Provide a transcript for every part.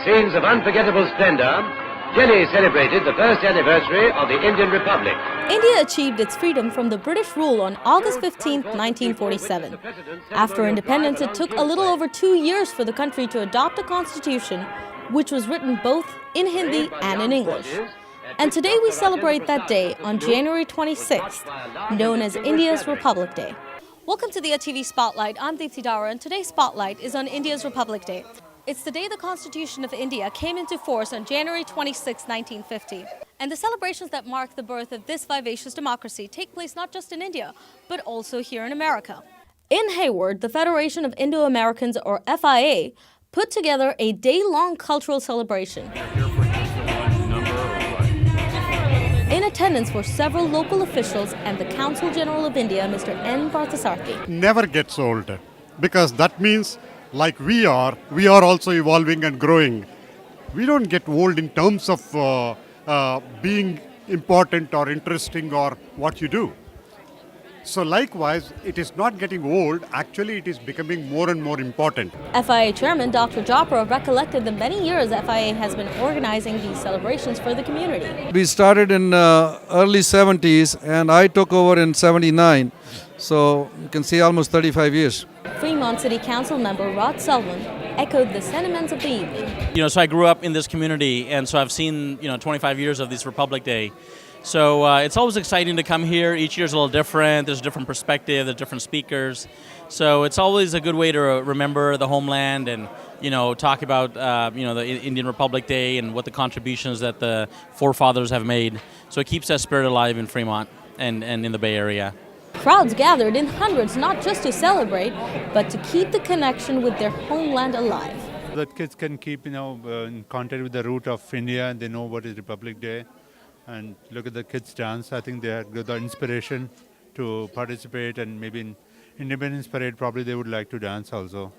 scenes of unforgettable splendor, Delhi celebrated the first anniversary of the Indian Republic. India achieved its freedom from the British rule on August 15, 1947. After independence, it took a little over 2 years for the country to adopt a constitution which was written both in Hindi and in English. And today we celebrate that day on January 26th, known as India's Republic Day. Welcome to the Diya TV Spotlight. I'm Deepthi Dara, and today's Spotlight is on India's Republic Day. It's the day the Constitution of India came into force on January 26, 1950. And the celebrations that mark the birth of this vivacious democracy take place not just in India, but also here in America. In Hayward, the Federation of Indo-Americans, or FIA, put together a day-long cultural celebration. In attendance were several local officials and the Consul General of India, Mr. N. Parthasarthi. Never gets old, because that means like we are also evolving and growing. We don't get old in terms of being important or interesting or what you do. So likewise, it is not getting old, actually it is becoming more and more important. FIA Chairman Dr. Japra recollected the many years FIA has been organizing these celebrations for the community. We started in early 70s and I took over in 79. So you can see almost 35 years. Fremont City Council member Salwan echoed the sentiments of the evening. So I grew up in this community, and so I've seen 25 years of this Republic Day. So it's always exciting to come here. Each year's a little different. There's a different perspective. There's different speakers. So it's always a good way to remember the homeland and talk about the Indian Republic Day and what the contributions that the forefathers have made. So it keeps that spirit alive in Fremont and in the Bay Area. Crowds gathered in hundreds not just to celebrate, but to keep the connection with their homeland alive. The kids can keep in contact with the root of India, and they know what is Republic Day. And look at the kids dance. I think they had the inspiration to participate, and maybe in Independence Parade probably they would like to dance also.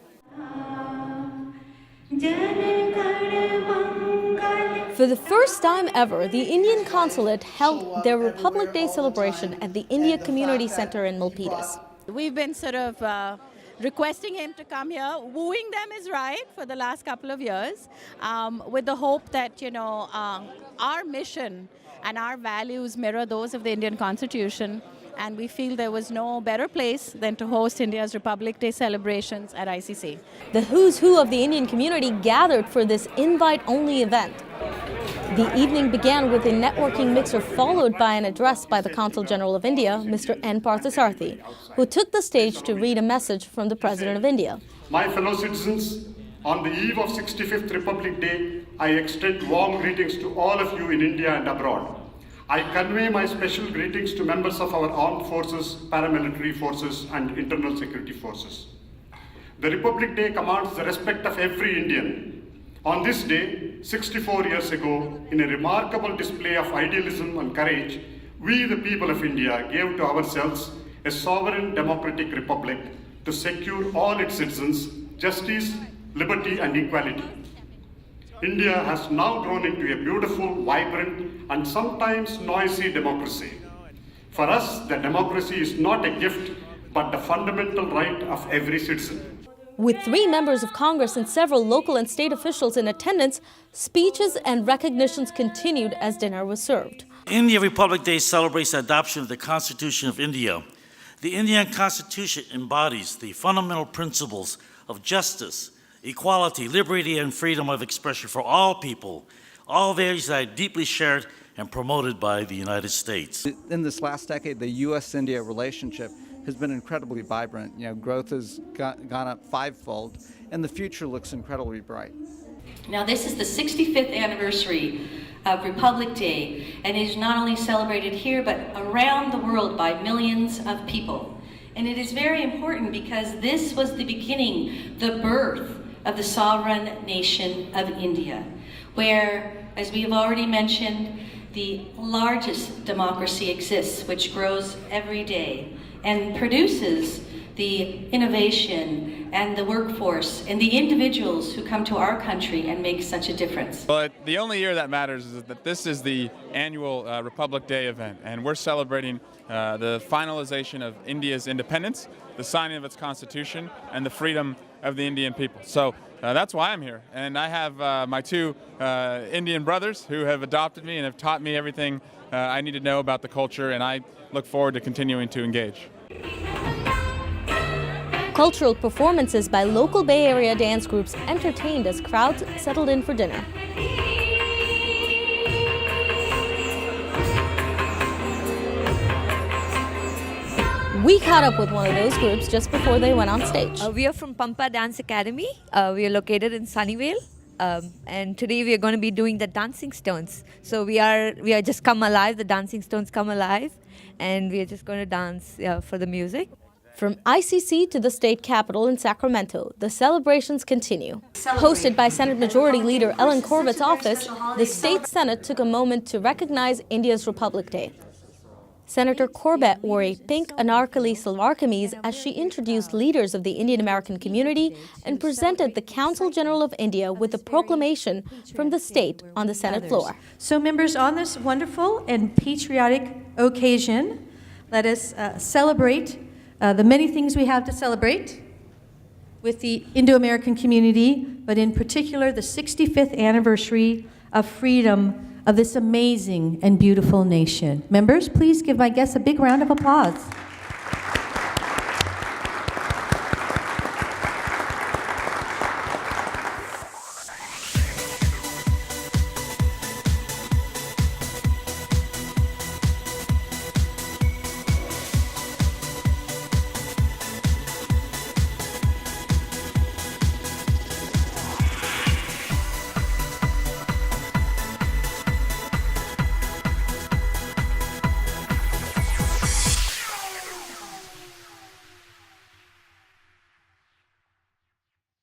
For the first time ever, the Indian Consulate held their Republic Day celebration at the India Community Center in Milpitas. We've been sort of requesting him to come here. Wooing them is right for the last couple of years, with the hope that, our mission and our values mirror those of the Indian Constitution. And we feel there was no better place than to host India's Republic Day celebrations at ICC. The who's who of the Indian community gathered for this invite-only event. The evening began with a networking mixer followed by an address by the Consul General of India, Mr. N. Parthasarthi, who took the stage to read a message from the President of India. My fellow citizens, on the eve of 65th Republic Day, I extend warm greetings to all of you in India and abroad. I convey my special greetings to members of our armed forces, paramilitary forces, and internal security forces. The Republic Day commands the respect of every Indian. On this day, 64 years ago, in a remarkable display of idealism and courage, we, the people of India, gave to ourselves a sovereign democratic republic to secure all its citizens justice, liberty, and equality. India has now grown into a beautiful, vibrant, and sometimes noisy democracy. For us, the democracy is not a gift, but the fundamental right of every citizen. With 3 members of Congress and several local and state officials in attendance, speeches and recognitions continued as dinner was served. India Republic Day celebrates the adoption of the Constitution of India. The Indian Constitution embodies the fundamental principles of justice, equality, liberty, and freedom of expression for all people, all values that are deeply shared and promoted by the United States. In this last decade, the U.S.-India relationship has been incredibly vibrant. Growth has gone up 5-fold, and the future looks incredibly bright. Now, this is the 65th anniversary of Republic Day, and it is not only celebrated here, but around the world by millions of people. And it is very important because this was the beginning, the birth of the sovereign nation of India, where, as we have already mentioned, the largest democracy exists, which grows every day and produces the innovation and the workforce and the individuals who come to our country and make such a difference. But the only year that matters is that this is the annual Republic Day event, and we're celebrating the finalization of India's independence, the signing of its constitution, and the freedom of the Indian people. So that's why I'm here. And I have my two Indian brothers who have adopted me and have taught me everything I need to know about the culture, and I look forward to continuing to engage. Cultural performances by local Bay Area dance groups entertained as crowds settled in for dinner. We caught up with one of those groups just before they went on stage. We are from Pampa Dance Academy. We are located in Sunnyvale. And today we are going to be doing the dancing stones. So we are just come alive, the dancing stones come alive, and we are just going to dance for the music. From ICC to the state capitol in Sacramento, the celebrations continue. Hosted by Senate Majority Leader Ellen Corbett's office, the state Senate took a moment to recognize India's Republic Day. Senator Corbett wore a pink anarkali salwar kameez as she introduced leaders of the Indian American community and presented the Consul General of India with a proclamation from the state on the Senate floor. So members, on this wonderful and patriotic occasion, let us celebrate the many things we have to celebrate with the Indo-American community, but in particular the 65th anniversary of freedom of this amazing and beautiful nation. Members, please give my guests a big round of applause.